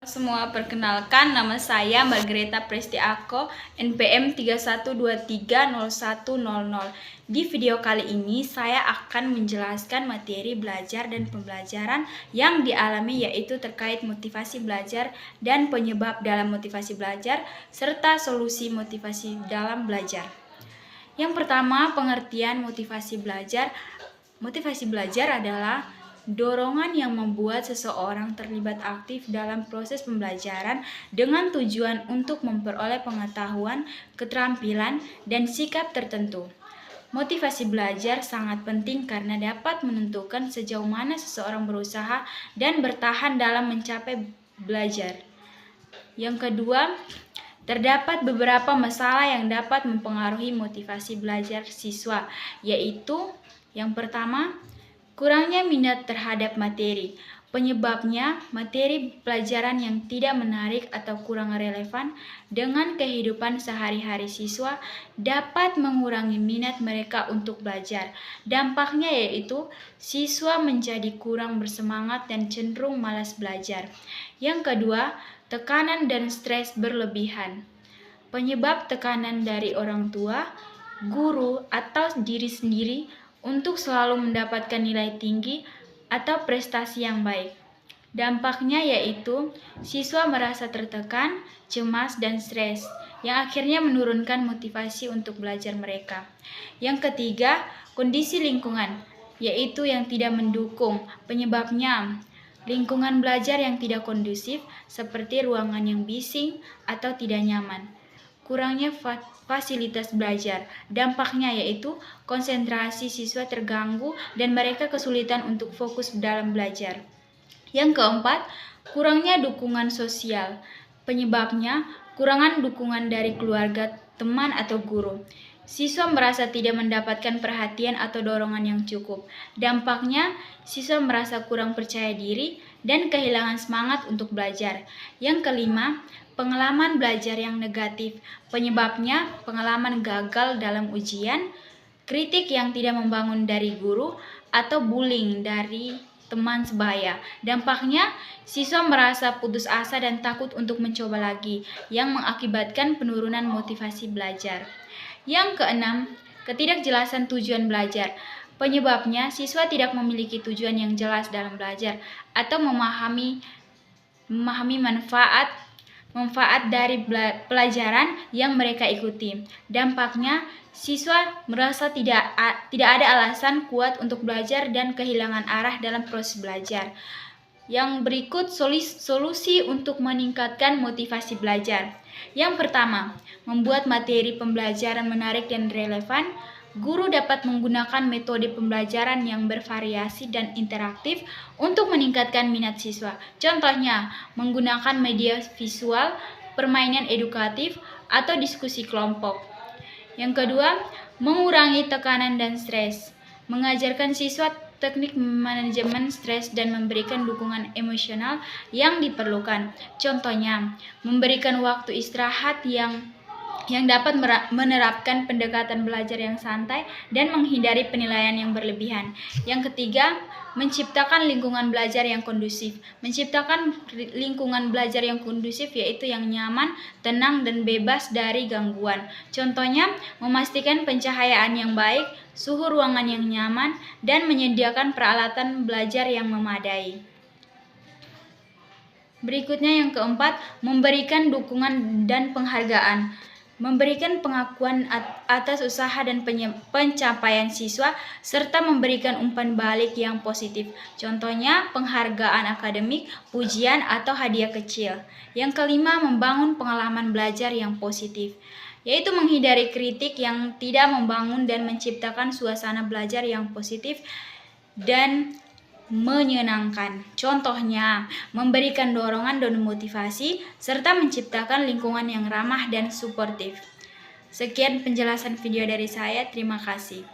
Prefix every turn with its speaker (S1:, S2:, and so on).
S1: Semua, perkenalkan nama saya Margareta Prestiako, NPM 31230100. Di video kali ini saya akan menjelaskan materi belajar dan pembelajaran yang dialami, yaitu terkait motivasi belajar dan penyebab dalam motivasi belajar serta solusi motivasi dalam belajar. Yang pertama, pengertian motivasi belajar. Motivasi belajar adalah dorongan yang membuat seseorang terlibat aktif dalam proses pembelajaran dengan tujuan untuk memperoleh pengetahuan, keterampilan, dan sikap tertentu. Motivasi belajar sangat penting karena dapat menentukan sejauh mana seseorang berusaha dan bertahan dalam mencapai belajar. Yang kedua, terdapat beberapa masalah yang dapat mempengaruhi motivasi belajar siswa, yaitu yang pertama, kurangnya minat terhadap materi. Penyebabnya, materi pelajaran yang tidak menarik atau kurang relevan dengan kehidupan sehari-hari siswa dapat mengurangi minat mereka untuk belajar. Dampaknya yaitu siswa menjadi kurang bersemangat dan cenderung malas belajar. Yang kedua, tekanan dan stres berlebihan. Penyebab tekanan dari orang tua, guru, atau diri sendiri untuk selalu mendapatkan nilai tinggi atau prestasi yang baik. Dampaknya yaitu siswa merasa tertekan, cemas, dan stres, yang akhirnya menurunkan motivasi untuk belajar mereka. Yang ketiga, kondisi lingkungan, yaitu yang tidak mendukung. Penyebabnya, lingkungan belajar yang tidak kondusif, seperti ruangan yang bising atau tidak nyaman. Kurangnya fasilitas belajar. Dampaknya yaitu konsentrasi siswa terganggu dan mereka kesulitan untuk fokus dalam belajar. Yang keempat, kurangnya dukungan sosial. Penyebabnya, kurangan dukungan dari keluarga, teman, atau guru. Siswa merasa tidak mendapatkan perhatian atau dorongan yang cukup. Dampaknya, siswa merasa kurang percaya diri dan kehilangan semangat untuk belajar. Yang kelima, pengalaman belajar yang negatif. Penyebabnya, pengalaman gagal dalam ujian, kritik yang tidak membangun dari guru, atau bullying dari teman sebaya. Dampaknya, siswa merasa putus asa dan takut untuk mencoba lagi, yang mengakibatkan penurunan motivasi belajar. Yang keenam, ketidakjelasan tujuan belajar. Penyebabnya, siswa tidak memiliki tujuan yang jelas dalam belajar atau memahami manfaat dari pelajaran yang mereka ikuti. Dampaknya, siswa merasa tidak ada alasan kuat untuk belajar dan kehilangan arah dalam proses belajar. Yang berikut solusi untuk meningkatkan motivasi belajar. Yang pertama, membuat materi pembelajaran menarik dan relevan. Guru dapat menggunakan metode pembelajaran yang bervariasi dan interaktif untuk meningkatkan minat siswa. Contohnya, menggunakan media visual, permainan edukatif, atau diskusi kelompok. Yang kedua, mengurangi tekanan dan stres. Mengajarkan siswa teknik manajemen stres dan memberikan dukungan emosional yang diperlukan. Contohnya, memberikan waktu istirahat yang dapat menerapkan pendekatan belajar yang santai dan menghindari penilaian yang berlebihan. Yang ketiga, menciptakan lingkungan belajar yang kondusif. Menciptakan lingkungan belajar yang kondusif yaitu yang nyaman, tenang, dan bebas dari gangguan. Contohnya, memastikan pencahayaan yang baik, suhu ruangan yang nyaman, dan menyediakan peralatan belajar yang memadai. Berikutnya yang keempat, memberikan dukungan dan penghargaan. Memberikan pengakuan atas usaha dan pencapaian siswa, serta memberikan umpan balik yang positif. Contohnya, penghargaan akademik, pujian, atau hadiah kecil. Yang kelima, membangun pengalaman belajar yang positif, yaitu menghindari kritik yang tidak membangun dan menciptakan suasana belajar yang positif dan menyenangkan. Contohnya, memberikan dorongan dan motivasi, serta menciptakan lingkungan yang ramah dan suportif. Sekian penjelasan video dari saya. Terima kasih.